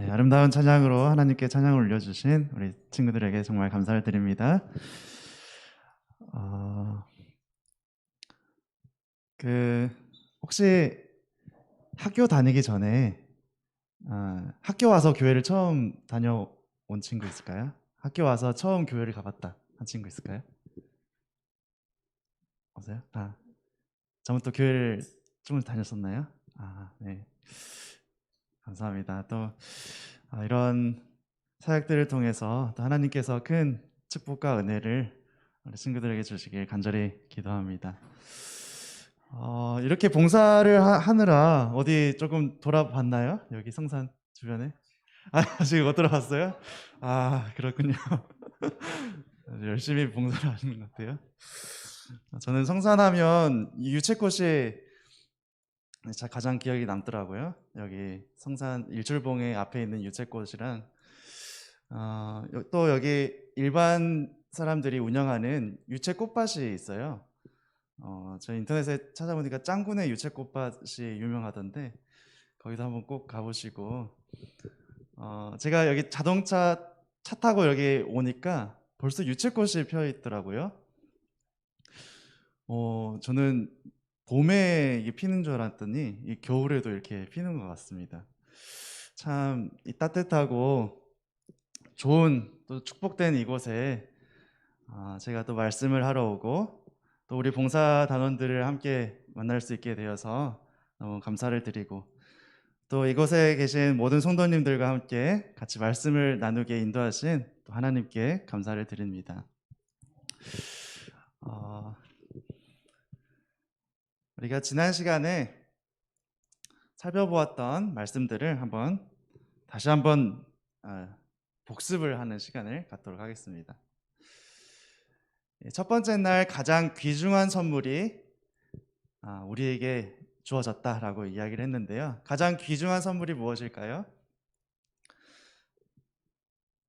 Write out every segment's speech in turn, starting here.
네, 아름다운 찬양으로 하나님께 찬양을 올려주신 우리 친구들에게 정말 감사를 드립니다. 어, 그 혹시 학교 다니기 전에 학교 와서 교회를 처음 다녀온 친구 있을까요? 학교 와서 처음 교회를 가봤다 한 친구 있을까요? 없어요? 전부터 교회를 좀 다녔었나요? 네. 감사합니다. 또 이런 사역들을 통해서 또 하나님께서 큰 축복과 은혜를 우리 친구들에게 주시길 간절히 기도합니다. 이렇게 봉사를 하느라 어디 조금 돌아봤나요? 여기 성산 주변에? 아직 못 돌아봤어요? 그렇군요. 아주 열심히 봉사를 하시는 것 같아요. 저는 성산하면 이 유채꽃이 가장 기억이 남더라고요. 여기 성산 일출봉에 앞에 있는 유채꽃이랑 또 여기 일반 사람들이 운영하는 유채꽃밭이 있어요. 저 인터넷에 찾아보니까 짱구네 유채꽃밭이 유명하던데 거기도 한번 꼭 가보시고 제가 여기 자동차 차 타고 여기 오니까 벌써 유채꽃이 펴 있더라고요. 저는 봄에 이게 피는 줄 알았더니 이 겨울에도 이렇게 피는 것 같습니다. 참 이 따뜻하고 좋은 또 축복된 이곳에 제가 또 말씀을 하러 오고 또 우리 봉사 단원들을 함께 만날 수 있게 되어서 너무 감사를 드리고 또 이곳에 계신 모든 성도님들과 함께 같이 말씀을 나누게 인도하신 또 하나님께 감사를 드립니다. 우리가 지난 시간에 살펴보았던 말씀들을 다시 한번 복습을 하는 시간을 갖도록 하겠습니다. 첫 번째 날 가장 귀중한 선물이 우리에게 주어졌다라고 이야기를 했는데요. 가장 귀중한 선물이 무엇일까요?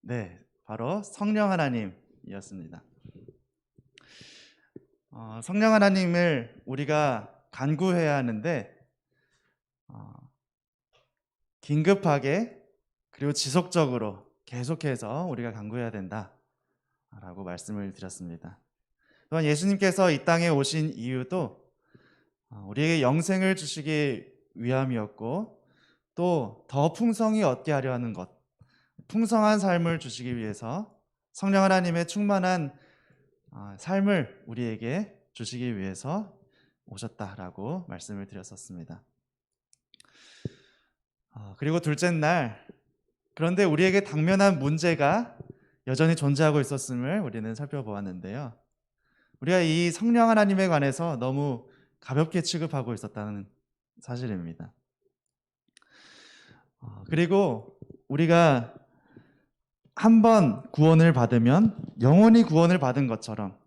네, 바로 성령 하나님이었습니다. 성령 하나님을 우리가 간구해야 하는데 긴급하게 그리고 지속적으로 계속해서 우리가 간구해야 된다라고 말씀을 드렸습니다. 또한 예수님께서 이 땅에 오신 이유도 우리에게 영생을 주시기 위함이었고 또 더 풍성히 얻게 하려 하는 것, 풍성한 삶을 주시기 위해서 성령 하나님의 충만한 삶을 우리에게 주시기 위해서 오셨다라고 말씀을 드렸었습니다. 그리고 둘째 날, 그런데 우리에게 당면한 문제가 여전히 존재하고 있었음을 우리는 살펴보았는데요. 우리가 이 성령 하나님에 관해서 너무 가볍게 취급하고 있었다는 사실입니다. 그리고 우리가 한번 구원을 받으면 영원히 구원을 받은 것처럼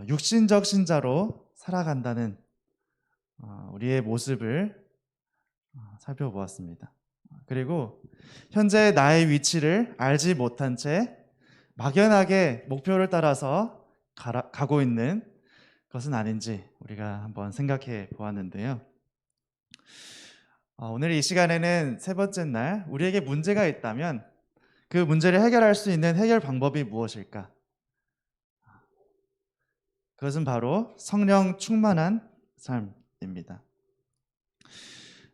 육신적 신자로 살아간다는 우리의 모습을 살펴보았습니다. 그리고 현재 나의 위치를 알지 못한 채 막연하게 목표를 따라서 가고 있는 것은 아닌지 우리가 한번 생각해 보았는데요. 오늘 이 시간에는 세 번째 날, 우리에게 문제가 있다면 그 문제를 해결할 수 있는 해결 방법이 무엇일까? 그것은 바로 성령 충만한 삶입니다.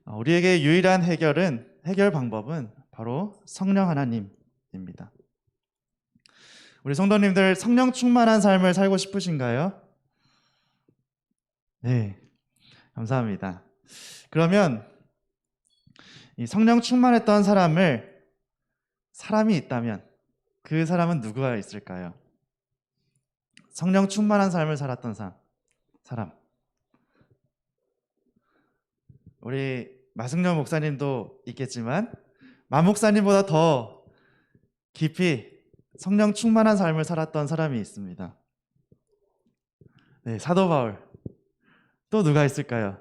우리에게 유일한 해결 방법은 바로 성령 하나님입니다. 우리 성도님들 성령 충만한 삶을 살고 싶으신가요? 네, 감사합니다. 그러면 이 성령 충만했던 사람이 있다면 그 사람은 누구가 있을까요? 성령 충만한 삶을 살았던 사람. 우리 마승열 목사님도 있겠지만 마 목사님보다 더 깊이 성령 충만한 삶을 살았던 사람이 있습니다. 네, 사도 바울. 또 누가 있을까요?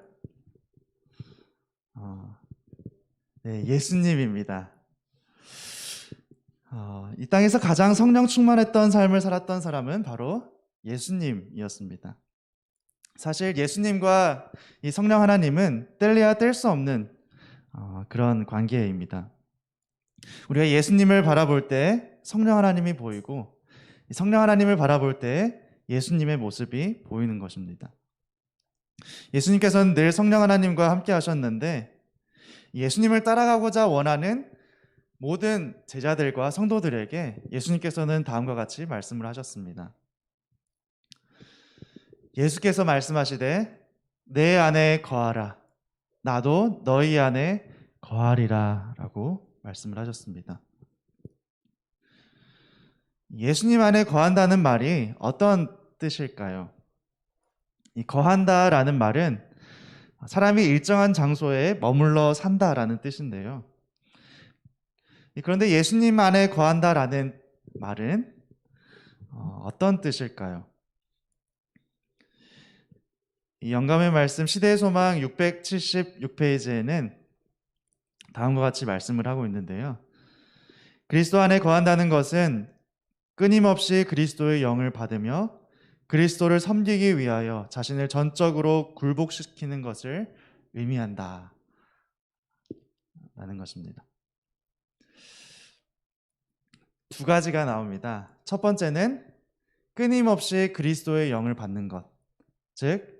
네, 예수님입니다. 이 땅에서 가장 성령 충만했던 삶을 살았던 사람은 바로 예수님이었습니다. 사실 예수님과 이 성령 하나님은 뗄래야 뗄 수 없는 그런 관계입니다. 그런 관계입니다. 1 사도 바울. 또 누가 있을까요? 네, 사도 바울. 네, 예수님입니다. 이 땅에서 가장 성령 충만했던 삶을 살았던 사람은 바로 예수님이었습니다. 사실 예수님과 이 성령 하나님은 뗄래야 뗄 수 없는 우리가 예수님을 바라볼 때 성령 하나님이 보이고, 성령 하나님을 바라볼 때 예수님의 모습이 보이는 것입니다. 예수님께서는 늘 성령 하나님과 함께 하셨는데, 예수님을 따라가고자 원하는 모든 제자들과 성도들에게 예수님께서는 다음과 같이 말씀을 하셨습니다. 예수께서 말씀하시되 내 안에 거하라, 나도 너희 안에 거하리라 라고 말씀을 하셨습니다. 예수님 안에 거한다는 말이 어떤 뜻일까요? 이 거한다라는 말은 사람이 일정한 장소에 머물러 산다라는 뜻인데요. 그런데 예수님 안에 거한다라는 말은 어떤 뜻일까요? 이 영감의 말씀 시대의 소망 676페이지에는 다음과 같이 말씀을 하고 있는데요. 그리스도 안에 거한다는 것은 끊임없이 그리스도의 영을 받으며 그리스도를 섬기기 위하여 자신을 전적으로 굴복시키는 것을 의미한다 라는 것입니다. 두 가지가 나옵니다. 첫 번째는 끊임없이 그리스도의 영을 받는 것, 즉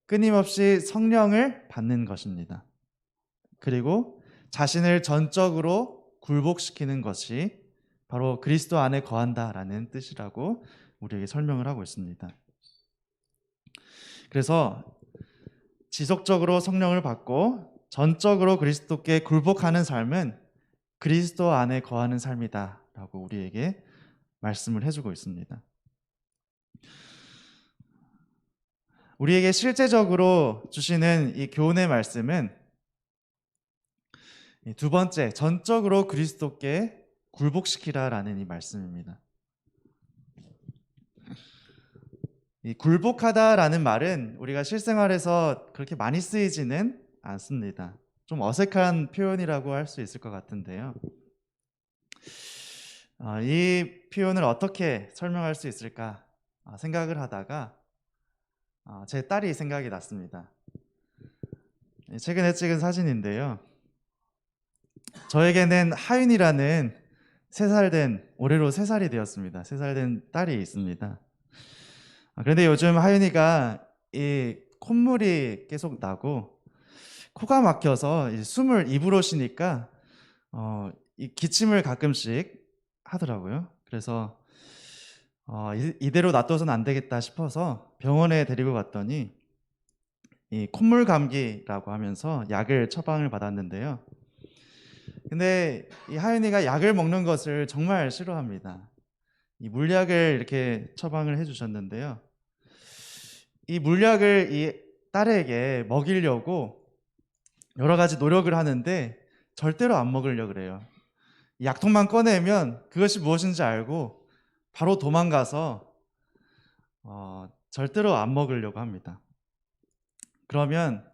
끊임없이 성령을 받는 것입니다. 그리고 자신을 전적으로 굴복시키는 것이 바로 그리스도 안에 거한다라는 뜻이라고 우리에게 설명을 하고 있습니다. 그래서 지속적으로 성령을 받고 전적으로 그리스도께 굴복하는 삶은 그리스도 안에 거하는 삶이다 라고 우리에게 말씀을 해주고 있습니다. 우리에게 실제적으로 주시는 이 교훈의 말씀은 두 번째, 전적으로 그리스도께 굴복시키라라는 이 말씀입니다. 이 굴복하다라는 말은 우리가 실생활에서 그렇게 많이 쓰이지는 않습니다. 좀 어색한 표현이라고 할 수 있을 것 같은데요. 이 표현을 어떻게 설명할 수 있을까 생각을 하다가 제 딸이 생각이 났습니다. 최근에 찍은 사진인데요. 저에게는 하윤이라는 3살 된, 올해로 3살이 되었습니다. 3살 된 딸이 있습니다. 그런데 요즘 하윤이가 이 콧물이 계속 나고 코가 막혀서 숨을 입으로 쉬니까 이 기침을 가끔씩 하더라고요. 그래서 이대로 놔둬서는 안 되겠다 싶어서 병원에 데리고 갔더니 이 콧물 감기라고 하면서 약을 처방을 받았는데요. 근데 이 하윤이가 약을 먹는 것을 정말 싫어합니다. 이 물약을 이렇게 처방을 해주셨는데요. 이 물약을 이 딸에게 먹이려고 여러 가지 노력을 하는데 절대로 안 먹으려고 그래요. 약통만 꺼내면 그것이 무엇인지 알고 바로 도망가서 절대로 안 먹으려고 합니다. 그러면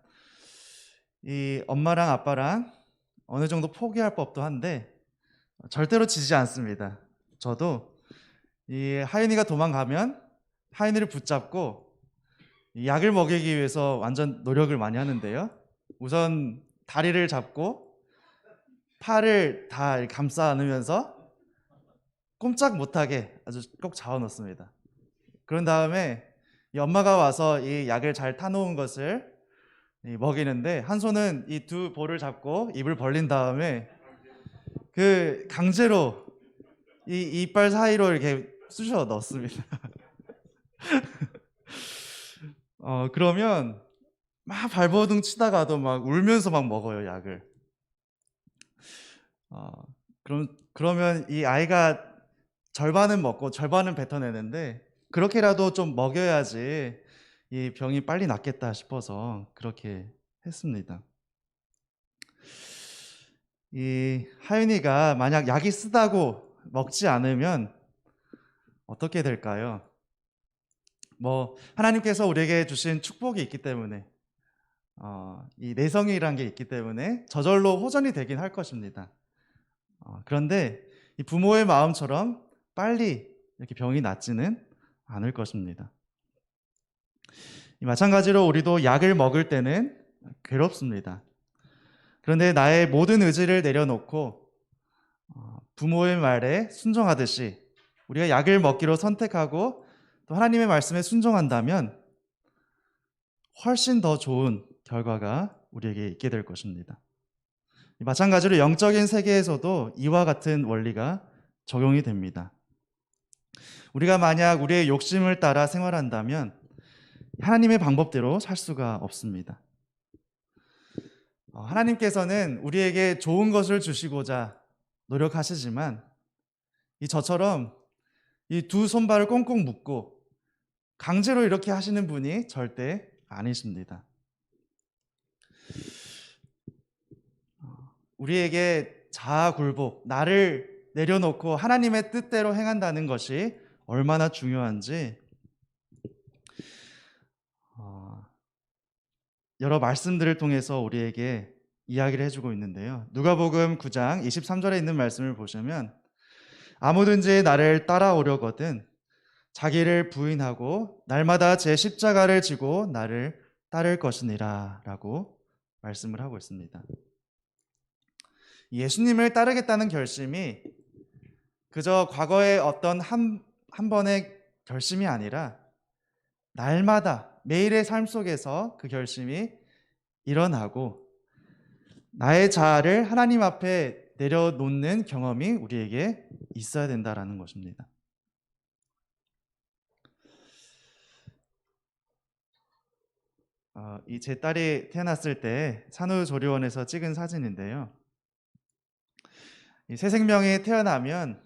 이 엄마랑 아빠랑 어느 정도 포기할 법도 한데 절대로 지지 않습니다. 저도 이 하윤이가 도망가면 하윤이를 붙잡고 약을 먹이기 위해서 완전 노력을 많이 하는데요. 우선 다리를 잡고 팔을 다 감싸 안으면서 꼼짝 못하게 아주 꼭 잡아 놓습니다. 그런 다음에 이 엄마가 와서 이 약을 잘 타놓은 것을 먹이는데 한 손은 이 두 볼을 잡고 입을 벌린 다음에 그 강제로 이 이빨 사이로 이렇게 쑤셔 넣습니다. 그러면 막 발버둥 치다가도 막 울면서 막 먹어요, 약을. 그러면 이 아이가 절반은 먹고 절반은 뱉어내는데 그렇게라도 좀 먹여야지 이 병이 빨리 낫겠다 싶어서 그렇게 했습니다. 이 하윤이가 만약 약이 쓰다고 먹지 않으면 어떻게 될까요? 하나님께서 우리에게 주신 축복이 있기 때문에 이 내성이란 게 있기 때문에 저절로 호전이 되긴 할 것입니다. 그런데 이 부모의 마음처럼 빨리 이렇게 병이 낫지는 않을 것입니다. 마찬가지로 우리도 약을 먹을 때는 괴롭습니다. 그런데 나의 모든 의지를 내려놓고 부모의 말에 순종하듯이 우리가 약을 먹기로 선택하고 또 하나님의 말씀에 순종한다면 훨씬 더 좋은 결과가 우리에게 있게 될 것입니다. 마찬가지로 영적인 세계에서도 이와 같은 원리가 적용이 됩니다. 우리가 만약 우리의 욕심을 따라 생활한다면 하나님의 방법대로 살 수가 없습니다. 하나님께서는 우리에게 좋은 것을 주시고자 노력하시지만 저처럼 이 두 손발을 꽁꽁 묶고 강제로 이렇게 하시는 분이 절대 아니십니다. 우리에게 자아 굴복, 나를 내려놓고 하나님의 뜻대로 행한다는 것이 얼마나 중요한지 여러 말씀들을 통해서 우리에게 이야기를 해주고 있는데요. 누가복음 9장 23절에 있는 말씀을 보시면 아무든지 나를 따라오려거든 자기를 부인하고 날마다 제 십자가를 지고 나를 따를 것이니라 라고 말씀을 하고 있습니다. 예수님을 따르겠다는 결심이 그저 과거의 어떤 한 번의 결심이 아니라 날마다 매일의 삶 속에서 그 결심이 일어나고 나의 자아를 하나님 앞에 내려놓는 경험이 우리에게 있어야 된다라는 것입니다. 제 딸이 태어났을 때 산후조리원에서 찍은 사진인데요. 새 생명이 태어나면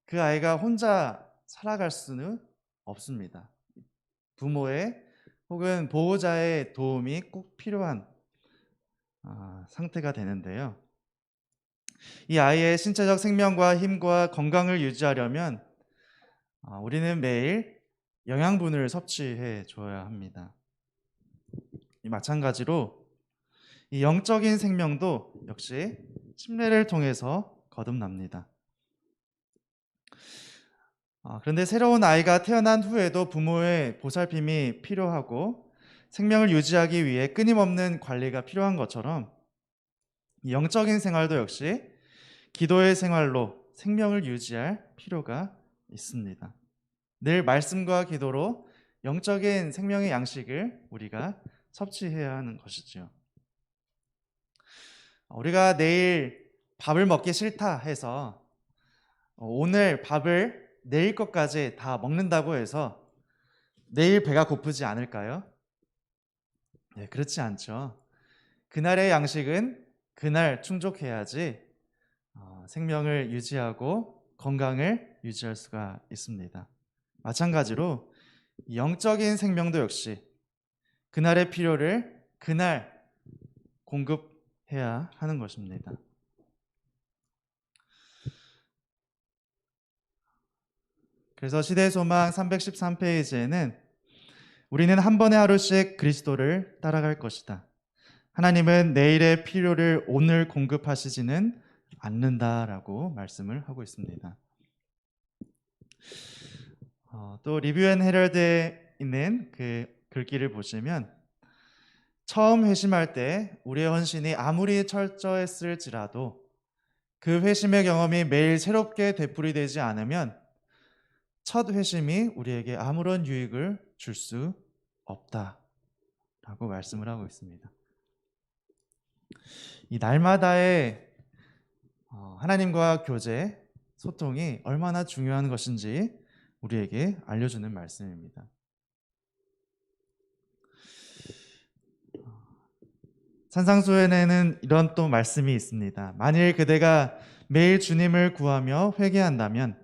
그 아이가 혼자 살아갈 수는 없습니다. 부모의 혹은 보호자의 도움이 꼭 필요한 상태가 되는데요. 이 아이의 신체적 생명과 힘과 건강을 유지하려면 우리는 매일 영양분을 섭취해 줘야 합니다. 마찬가지로 이 영적인 생명도 역시 침례를 통해서 거듭납니다. 그런데 새로운 아이가 태어난 후에도 부모의 보살핌이 필요하고 생명을 유지하기 위해 끊임없는 관리가 필요한 것처럼 영적인 생활도 역시 기도의 생활로 생명을 유지할 필요가 있습니다. 늘 말씀과 기도로 영적인 생명의 양식을 우리가 섭취해야 하는 것이죠. 우리가 내일 밥을 먹기 싫다 해서 오늘 밥을 내일 것까지 다 먹는다고 해서 내일 배가 고프지 않을까요? 네, 그렇지 않죠. 그날의 양식은 그날 충족해야지 생명을 유지하고 건강을 유지할 수가 있습니다. 마찬가지로 영적인 생명도 역시 그날의 필요를 그날 공급해야 하는 것입니다. 그래서 시대소망 313페이지에는 우리는 한 번에 하루씩 그리스도를 따라갈 것이다. 하나님은 내일의 필요를 오늘 공급하시지는 않는다라고 말씀을 하고 있습니다. 또 리뷰 앤 헤럴드에 있는 그 글귀를 보시면 처음 회심할 때 우리의 헌신이 아무리 철저했을지라도 그 회심의 경험이 매일 새롭게 되풀이되지 않으면 첫 회심이 우리에게 아무런 유익을 줄 수 없다라고 말씀을 하고 있습니다. 이 날마다의 하나님과 교제, 소통이 얼마나 중요한 것인지 우리에게 알려주는 말씀입니다. 산상수훈에는 이런 또 말씀이 있습니다. 만일 그대가 매일 주님을 구하며 회개한다면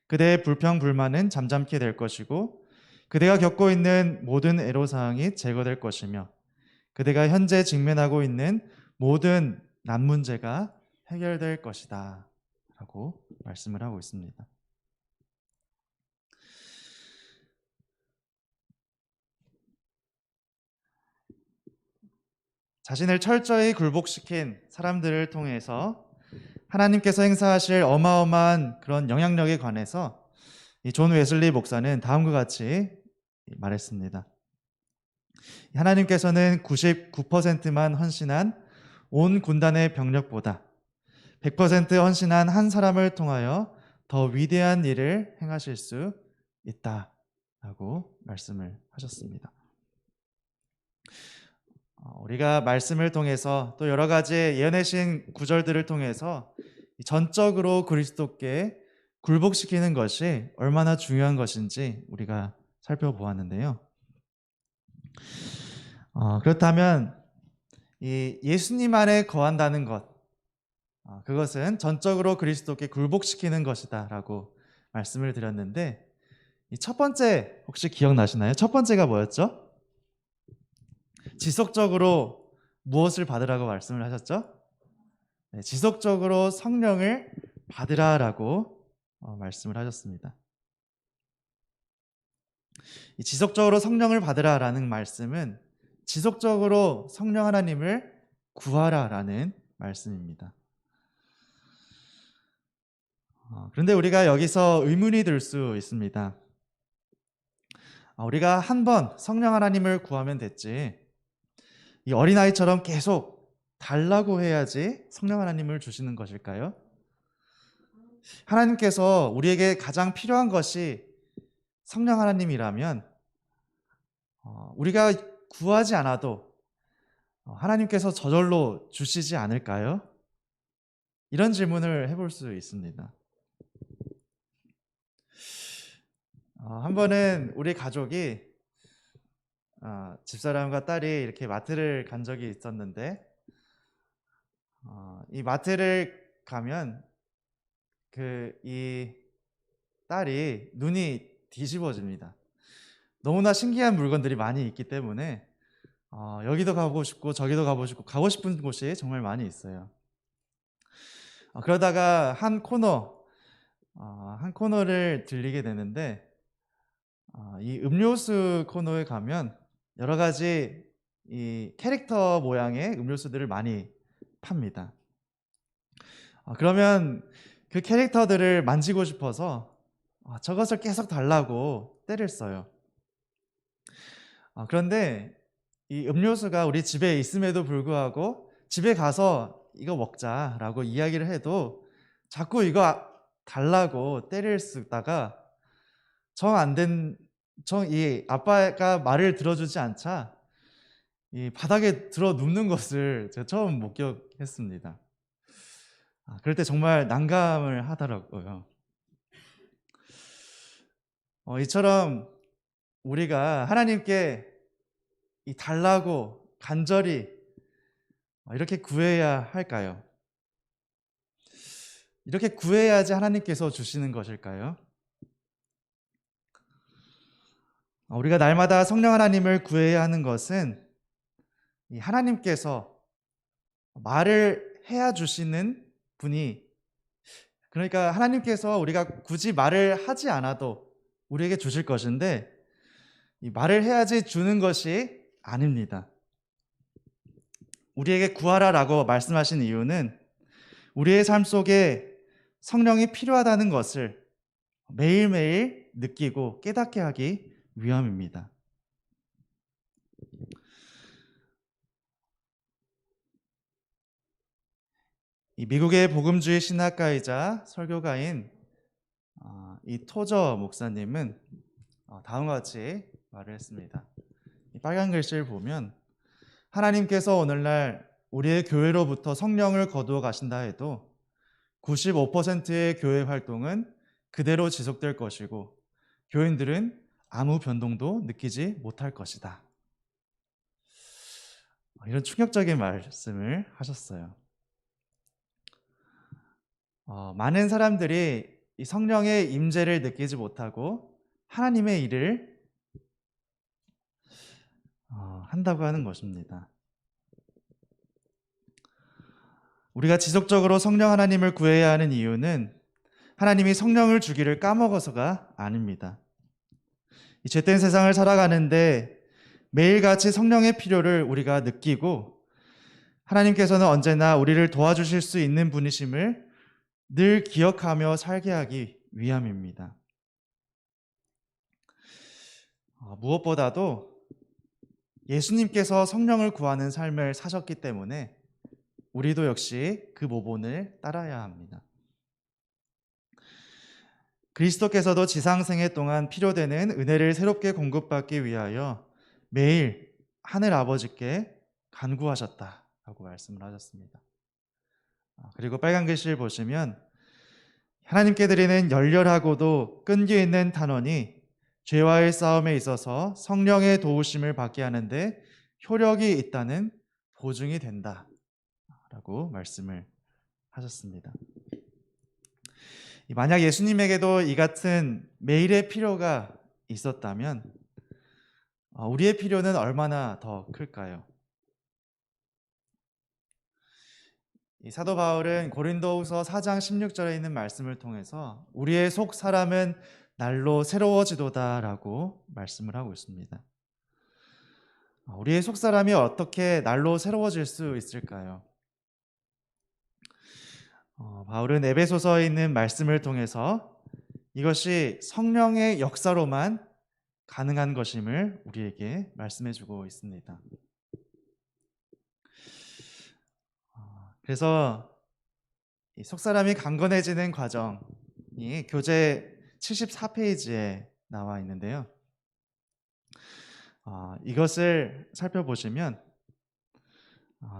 그대의 불평불만은 잠잠케 될 것이고 그대가 겪고 있는 모든 애로사항이 제거될 것이며 그대가 현재 직면하고 있는 모든 난 문제가 해결될 것이다 라고 말씀을 하고 있습니다. 자신을 철저히 굴복시킨 사람들을 통해서 하나님께서 행사하실 어마어마한 그런 영향력에 관해서 이 존 웨슬리 목사는 다음과 같이 말했습니다. 하나님께서는 99%만 헌신한 온 군단의 병력보다 100% 헌신한 한 사람을 통하여 더 위대한 일을 행하실 수 있다라고 말씀을 하셨습니다. 우리가 말씀을 통해서 또 여러 가지 예언하신 구절들을 통해서 전적으로 그리스도께 굴복시키는 것이 얼마나 중요한 것인지 우리가 살펴보았는데요. 그렇다면 이 예수님 안에 거한다는 것, 그것은 전적으로 그리스도께 굴복시키는 것이다라고 말씀을 드렸는데, 이 첫 번째 혹시 기억나시나요? 첫 번째가 뭐였죠? 지속적으로 무엇을 받으라고 말씀을 하셨죠? 네, 지속적으로 성령을 받으라라고 말씀을 하셨습니다. 이 지속적으로 성령을 받으라라는 말씀은 지속적으로 성령 하나님을 구하라라는 말씀입니다. 그런데 우리가 여기서 의문이 들 수 있습니다. 우리가 한 번 성령 하나님을 구하면 됐지, 이 어린아이처럼 계속 달라고 해야지 성령 하나님을 주시는 것일까요? 하나님께서 우리에게 가장 필요한 것이 성령 하나님이라면 우리가 구하지 않아도 하나님께서 저절로 주시지 않을까요? 이런 질문을 해볼 수 있습니다. 한 번은 우리 가족이 집사람과 딸이 이렇게 마트를 간 적이 있었는데, 이 마트를 가면 이 딸이 눈이 뒤집어집니다. 너무나 신기한 물건들이 많이 있기 때문에 여기도 가고 싶고 저기도 가고 싶고 가고 싶은 곳이 정말 많이 있어요. 그러다가 한 코너를 들리게 되는데, 이 음료수 코너에 가면 여러 가지 이 캐릭터 모양의 음료수들을 많이 팝니다. 그러면 그 캐릭터들을 만지고 싶어서 저것을 계속 달라고 떼를 써요. 그런데 이 음료수가 우리 집에 있음에도 불구하고 집에 가서 이거 먹자라고 이야기를 해도 자꾸 이거 달라고 떼를 쓰다가 이 아빠가 말을 들어주지 않자 이 바닥에 들어 눕는 것을 제가 처음 목격했습니다. 그럴 때 정말 난감을 하더라고요. 이처럼 우리가 하나님께 이 달라고 간절히 이렇게 구해야 할까요? 이렇게 구해야지 하나님께서 주시는 것일까요? 우리가 날마다 성령 하나님을 구해야 하는 것은 이 하나님께서 말을 해야 주시는 분이, 그러니까 하나님께서 우리가 굳이 말을 하지 않아도 우리에게 주실 것인데, 이 말을 해야지 주는 것이 아닙니다. 우리에게 구하라라고 말씀하신 이유는 우리의 삶 속에 성령이 필요하다는 것을 매일매일 느끼고 깨닫게 하기 위함입니다. 이 미국의 복음주의 신학가이자 설교가인 이 토저 목사님은 다음과 같이 말을 했습니다. 이 빨간 글씨를 보면, 하나님께서 오늘날 우리의 교회로부터 성령을 거두어 가신다 해도 95%의 교회 활동은 그대로 지속될 것이고 교인들은 아무 변동도 느끼지 못할 것이다. 이런 충격적인 말씀을 하셨어요. 많은 사람들이 이 성령의 임재를 느끼지 못하고 하나님의 일을 한다고 하는 것입니다. 우리가 지속적으로 성령 하나님을 구해야 하는 이유는 하나님이 성령을 주기를 까먹어서가 아닙니다. 이 죄된 세상을 살아가는데 매일같이 성령의 필요를 우리가 느끼고 하나님께서는 언제나 우리를 도와주실 수 있는 분이심을 늘 기억하며 살게 하기 위함입니다. 무엇보다도 예수님께서 성령을 구하는 삶을 사셨기 때문에 우리도 역시 그 모본을 따라야 합니다. 그리스도께서도 지상생애 동안 필요되는 은혜를 새롭게 공급받기 위하여 매일 하늘 아버지께 간구하셨다라고 말씀을 하셨습니다. 그리고 빨간 글씨를 보시면 하나님께 드리는 열렬하고도 끈기 있는 탄원이 죄와의 싸움에 있어서 성령의 도우심을 받게 하는데 효력이 있다는 보증이 된다라고 말씀을 하셨습니다. 만약 예수님에게도 이 같은 매일의 필요가 있었다면 우리의 필요는 얼마나 더 클까요? 이 사도 바울은 고린도후서 4장 16절에 있는 말씀을 통해서 우리의 속 사람은 날로 새로워지도다라고 말씀을 하고 있습니다. 우리의 속 사람이 어떻게 날로 새로워질 수 있을까요? 바울은 에베소서에 있는 말씀을 통해서 이것이 성령의 역사로만 가능한 것임을 우리에게 말씀해주고 있습니다. 그래서 이 속사람이 강건해지는 과정이 교재 74페이지에 나와 있는데요. 이것을 살펴보시면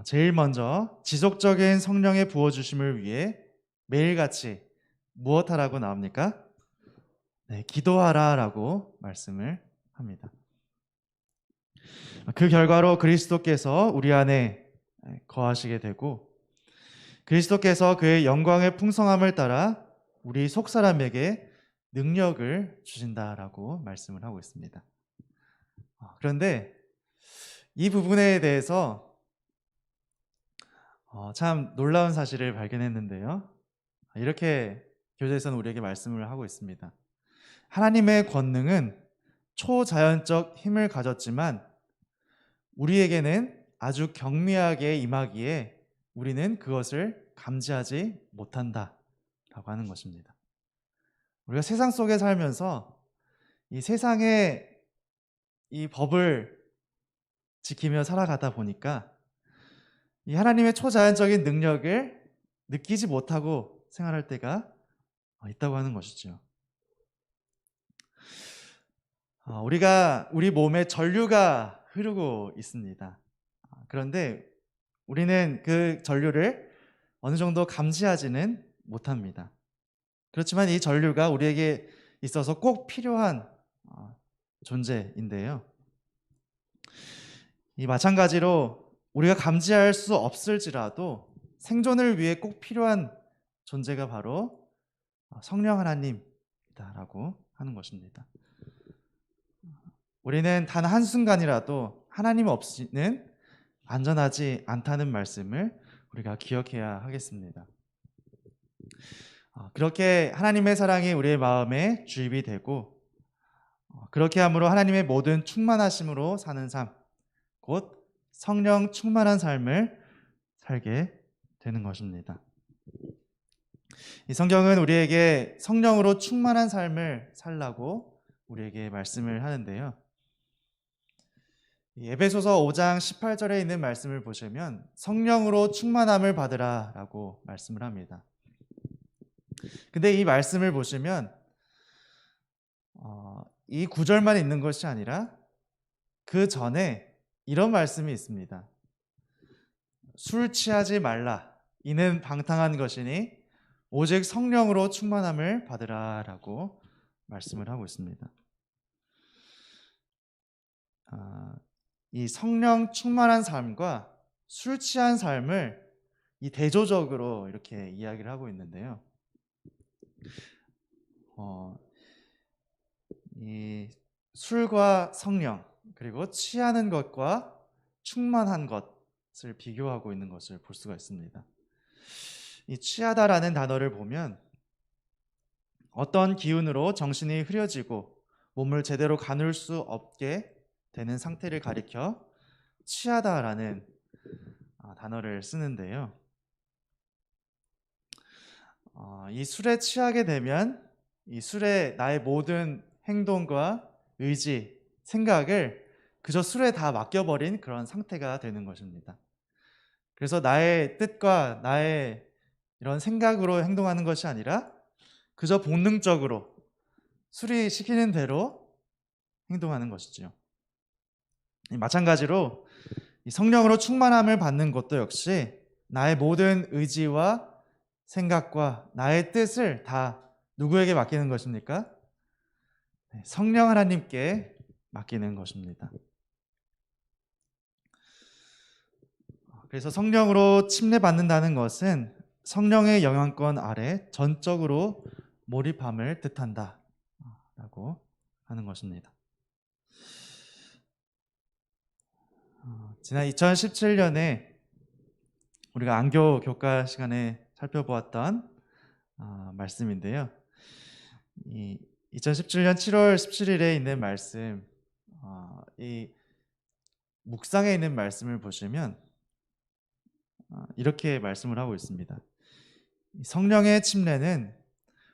제일 먼저 지속적인 성령의 부어주심을 위해 매일같이 무엇하라고 나옵니까? 네, 기도하라라고 말씀을 합니다. 그 결과로 그리스도께서 우리 안에 거하시게 되고 그리스도께서 그의 영광의 풍성함을 따라 우리 속사람에게 능력을 주신다라고 말씀을 하고 있습니다. 그런데 이 부분에 대해서 참 놀라운 사실을 발견했는데요. 이렇게 교재에서는 우리에게 말씀을 하고 있습니다. 하나님의 권능은 초자연적 힘을 가졌지만 우리에게는 아주 경미하게 임하기에 우리는 그것을 감지하지 못한다라고 하는 것입니다. 우리가 세상 속에 살면서 이 세상의 이 법을 지키며 살아가다 보니까 이 하나님의 초자연적인 능력을 느끼지 못하고 생활할 때가 있다고 하는 것이죠. 우리 몸에 전류가 흐르고 있습니다. 그런데 우리는 그 전류를 어느 정도 감지하지는 못합니다. 그렇지만 이 전류가 우리에게 있어서 꼭 필요한 존재인데요. 이 마찬가지로 우리가 감지할 수 없을지라도 생존을 위해 꼭 필요한 존재가 바로 성령 하나님이다라고 하는 것입니다. 우리는 단 한순간이라도 하나님 없이는 안전하지 않다는 말씀을 우리가 기억해야 하겠습니다. 그렇게 하나님의 사랑이 우리의 마음에 주입이 되고 그렇게 함으로 하나님의 모든 충만하심으로 사는 삶, 곧 성령 충만한 삶을 살게 되는 것입니다. 이 성경은 우리에게 성령으로 충만한 삶을 살라고 우리에게 말씀을 하는데요. 에베소서 5장 18절에 있는 말씀을 보시면 성령으로 충만함을 받으라 라고 말씀을 합니다. 근데 이 말씀을 보시면 이 구절만 있는 것이 아니라 그 전에 이런 말씀이 있습니다. 술 취하지 말라. 이는 방탕한 것이니 오직 성령으로 충만함을 받으라 라고 말씀을 하고 있습니다. 이 성령 충만한 삶과 술 취한 삶을 이 대조적으로 이렇게 이야기를 하고 있는데요. 이 술과 성령 그리고 취하는 것과 충만한 것을 비교하고 있는 것을 볼 수가 있습니다. 이 취하다라는 단어를 보면 어떤 기운으로 정신이 흐려지고 몸을 제대로 가눌 수 없게 되는 상태를 가리켜 취하다라는 단어를 쓰는데요. 이 술에 취하게 되면 이 술에 나의 모든 행동과 의지, 생각을 그저 술에 다 맡겨버린 그런 상태가 되는 것입니다. 그래서 나의 뜻과 나의 이런 생각으로 행동하는 것이 아니라 그저 본능적으로 수리시키는 대로 행동하는 것이지요. 마찬가지로 이 성령으로 충만함을 받는 것도 역시 나의 모든 의지와 생각과 나의 뜻을 다 누구에게 맡기는 것입니까? 성령 하나님께 맡기는 것입니다. 그래서 성령으로 침례받는다는 것은 성령의 영향권 아래 전적으로 몰입함을 뜻한다 라고 하는 것입니다. 지난 2017년에 우리가 안교 교과 시간에 살펴보았던 말씀인데요. 이 2017년 7월 17일에 있는 말씀, 이 묵상에 있는 말씀을 보시면 이렇게 말씀을 하고 있습니다. 성령의 침례는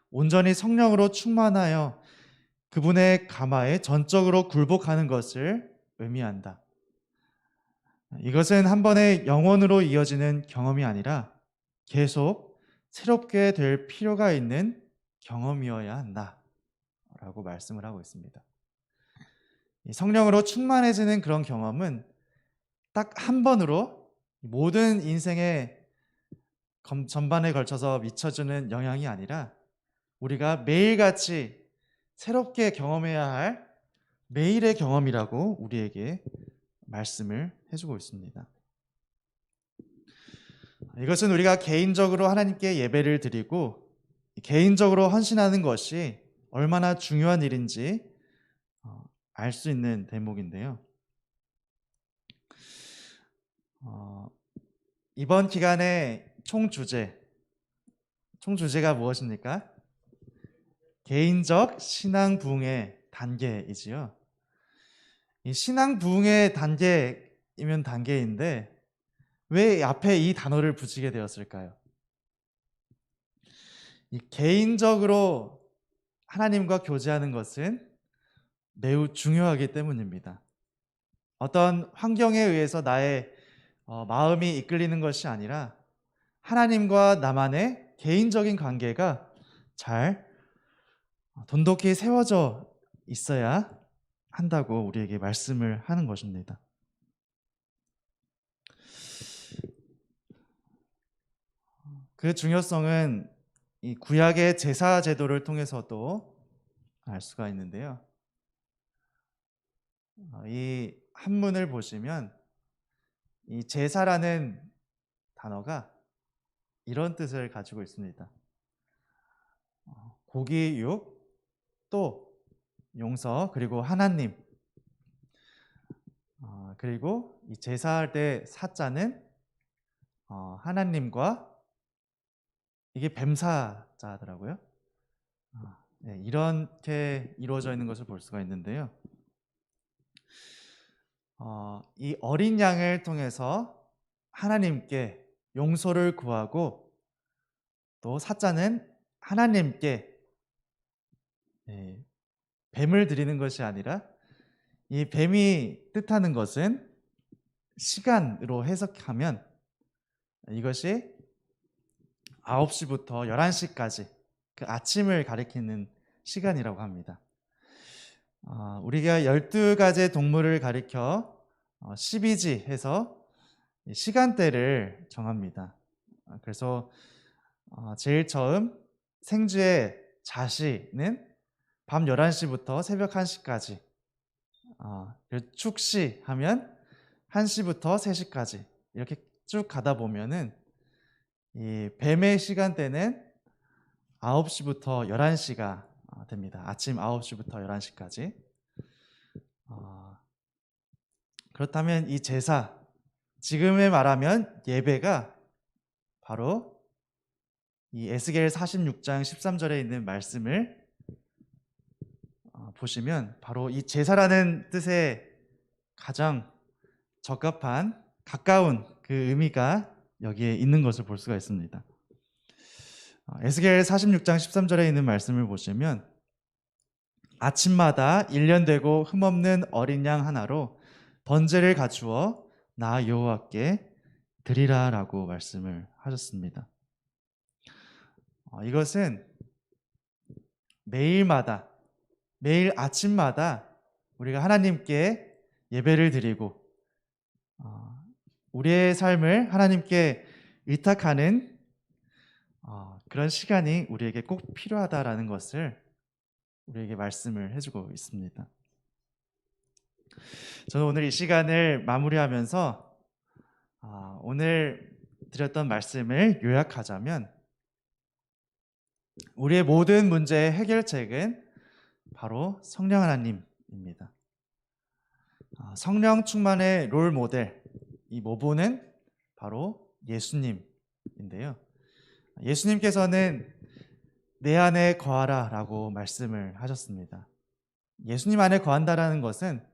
온전히 성령으로 충만하여 그분의 가마에 전적으로 굴복하는 것을 의미한다. 이것은 한 번의 영원으로 이어지는 경험이 아니라 계속 새롭게 될 필요가 있는 경험이어야 한다 라고 말씀을 하고 있습니다. 성령으로 충만해지는 그런 경험은 딱 한 번으로 모든 인생의 전반에 걸쳐서 미쳐주는 영향이 아니라 우리가 매일같이 새롭게 경험해야 할 매일의 경험이라고 우리에게 말씀을 해주고 있습니다. 이것은 우리가 개인적으로 하나님께 예배를 드리고 개인적으로 헌신하는 것이 얼마나 중요한 일인지 알 수 있는 대목인데요. 이번 기간의 총 주제가 무엇입니까? 개인적 신앙 부흥의 단계이지요. 이 신앙 부흥의 단계이면 단계인데 왜 앞에 이 단어를 붙이게 되었을까요? 이 개인적으로 하나님과 교제하는 것은 매우 중요하기 때문입니다. 어떤 환경에 의해서 나의 마음이 이끌리는 것이 아니라 하나님과 나만의 개인적인 관계가 잘 돈독히 세워져 있어야 한다고 우리에게 말씀을 하는 것입니다. 그 중요성은 이 구약의 제사 제도를 통해서도 알 수가 있는데요. 이 한문을 보시면 이 제사라는 단어가 이런 뜻을 가지고 있습니다. 고기, 육, 또 용서, 그리고 하나님. 그리고 이 제사할 때 사자는 하나님과 이게 뱀사자더라고요. 네, 이렇게 이루어져 있는 것을 볼 수가 있는데요. 이 어린 양을 통해서 하나님께 용서를 구하고 또 사자는 하나님께 뱀을 드리는 것이 아니라 이 뱀이 뜻하는 것은 시간으로 해석하면 이것이 9시부터 11시까지 그 아침을 가리키는 시간이라고 합니다. 우리가 12가지 동물을 가리켜 12지 해서 시간대를 정합니다. 그래서 제일 처음 생쥐의 자시는 밤 11시부터 새벽 1시까지, 축시 하면 1시부터 3시까지 이렇게 쭉 가다 보면은 이 뱀의 시간대는 9시부터 11시가 됩니다. 아침 9시부터 11시까지. 그렇다면 이 제사, 지금에 말하면 예배가 바로 이 에스겔 46장 13절에 있는 말씀을 보시면 바로 이 제사라는 뜻에 가장 적합한 가까운 그 의미가 여기에 있는 것을 볼 수가 있습니다. 에스겔 46장 13절에 있는 말씀을 보시면 아침마다 1년 되고 흠없는 어린 양 하나로 번제를 갖추어 나 여호와께 드리라라고 말씀을 하셨습니다. 이것은 매일마다, 매일 아침마다 우리가 하나님께 예배를 드리고 우리의 삶을 하나님께 의탁하는 그런 시간이 우리에게 꼭 필요하다라는 것을 우리에게 말씀을 해주고 있습니다. 저는 오늘 이 시간을 마무리하면서 오늘 드렸던 말씀을 요약하자면, 우리의 모든 문제의 해결책은 바로 성령 하나님입니다. 성령 충만의 롤 모델, 이 모보는 바로 예수님인데요. 예수님께서는 내 안에 거하라 라고 말씀을 하셨습니다. 예수님 안에 거한다라는 것은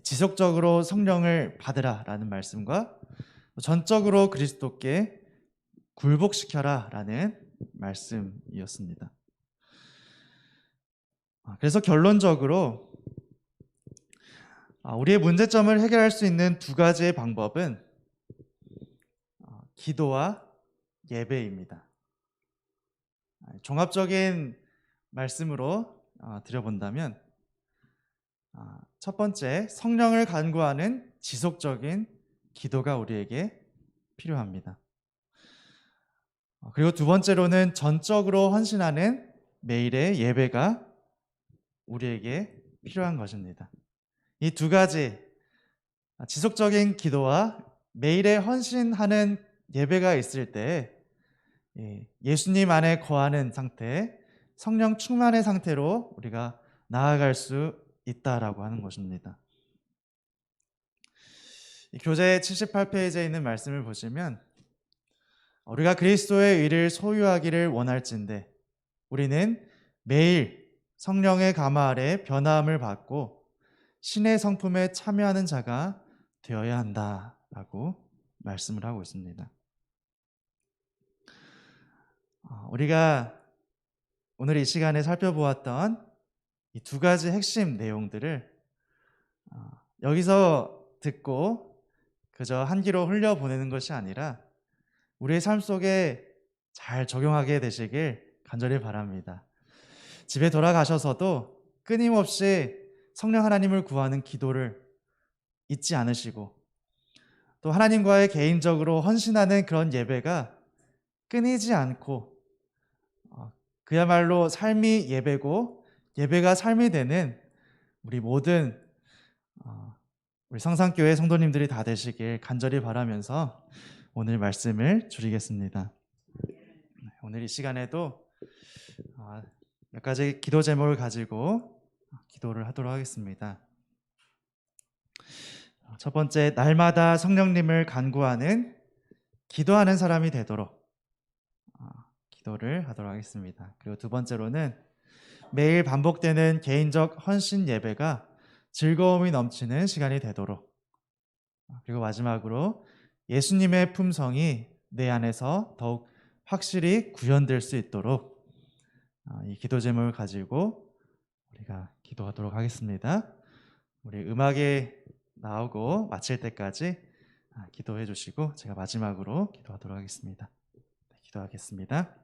지속적으로 성령을 받으라 라는 말씀과 전적으로 그리스도께 굴복시켜라 라는 말씀이었습니다. 그래서 결론적으로 우리의 문제점을 해결할 수 있는 두 가지의 방법은 기도와 예배입니다. 종합적인 말씀으로 드려본다면, 첫 번째, 성령을 간구하는 지속적인 기도가 우리에게 필요합니다. 그리고 두 번째로는 전적으로 헌신하는 매일의 예배가 우리에게 필요한 것입니다. 이 두 가지, 지속적인 기도와 매일의 헌신하는 예배가 있을 때 예수님 안에 거하는 상태, 성령 충만의 상태로 우리가 나아갈 수 있다라고 하는 것입니다. 교재 78페이지에 있는 말씀을 보시면, 우리가 그리스도의 의를 소유하기를 원할진대 우리는 매일 성령의 감화 아래 변화함을 받고 신의 성품에 참여하는 자가 되어야 한다라고 말씀을 하고 있습니다. 우리가 오늘 이 시간에 살펴보았던 이 두 가지 핵심 내용들을 여기서 듣고 그저 한 귀로 흘려보내는 것이 아니라 우리의 삶 속에 잘 적용하게 되시길 간절히 바랍니다. 집에 돌아가셔서도 끊임없이 성령 하나님을 구하는 기도를 잊지 않으시고, 또 하나님과의 개인적으로 헌신하는 그런 예배가 끊이지 않고 그야말로 삶이 예배고 예배가 삶이 되는 우리 모든 우리 성산교회 성도님들이 다 되시길 간절히 바라면서 오늘 말씀을 줄이겠습니다. 오늘 이 시간에도 몇 가지 기도 제목을 가지고 기도를 하도록 하겠습니다. 첫 번째, 날마다 성령님을 간구하는 기도하는 사람이 되도록 기도를 하도록 하겠습니다. 그리고 두 번째로는 매일 반복되는 개인적 헌신 예배가 즐거움이 넘치는 시간이 되도록, 그리고 마지막으로 예수님의 품성이 내 안에서 더욱 확실히 구현될 수 있도록 이 기도 제목을 가지고 우리가 기도하도록 하겠습니다. 우리 음악이 나오고 마칠 때까지 기도해 주시고 제가 마지막으로 기도하도록 하겠습니다. 기도하겠습니다.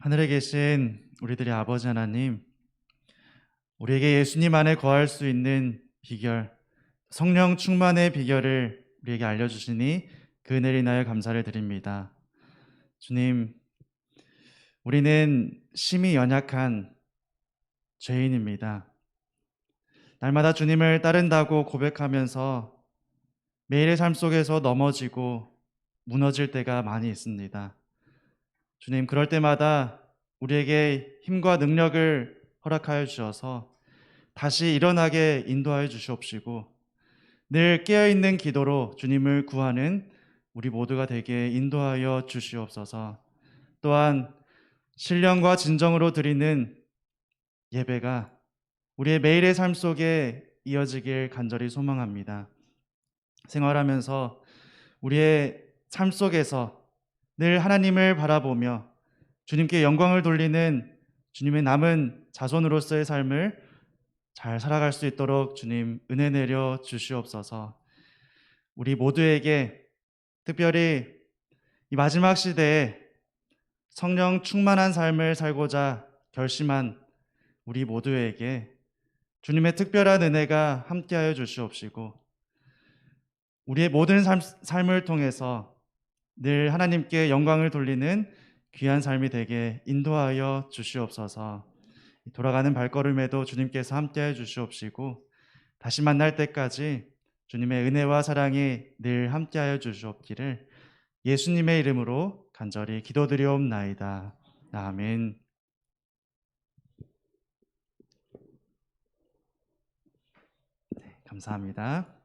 하늘에 계신 우리들의 아버지 하나님, 우리에게 예수님 안에 거할 수 있는 비결, 성령 충만의 비결을 우리에게 알려주시니 그 은혜를 인하여 감사를 드립니다. 주님, 우리는 심히 연약한 죄인입니다. 날마다 주님을 따른다고 고백하면서 매일의 삶 속에서 넘어지고 무너질 때가 많이 있습니다. 주님, 그럴 때마다 우리에게 힘과 능력을 허락하여 주셔서 다시 일어나게 인도하여 주시옵시고 늘 깨어있는 기도로 주님을 구하는 우리 모두가 되게 인도하여 주시옵소서. 또한 신령과 진정으로 드리는 예배가 우리의 매일의 삶 속에 이어지길 간절히 소망합니다. 생활하면서 우리의 삶 속에서 늘 하나님을 바라보며 주님께 영광을 돌리는 주님의 남은 자손으로서의 삶을 잘 살아갈 수 있도록 주님 은혜 내려 주시옵소서. 우리 모두에게 특별히 이 마지막 시대에 성령 충만한 삶을 살고자 결심한 우리 모두에게 주님의 특별한 은혜가 함께하여 주시옵시고 우리의 모든 삶을 통해서 늘 하나님께 영광을 돌리는 귀한 삶이 되게 인도하여 주시옵소서. 돌아가는 발걸음에도 주님께서 함께해 주시옵시고 다시 만날 때까지 주님의 은혜와 사랑이 늘 함께하여 주시옵기를 예수님의 이름으로 간절히 기도드리옵나이다. 아멘. 감사합니다.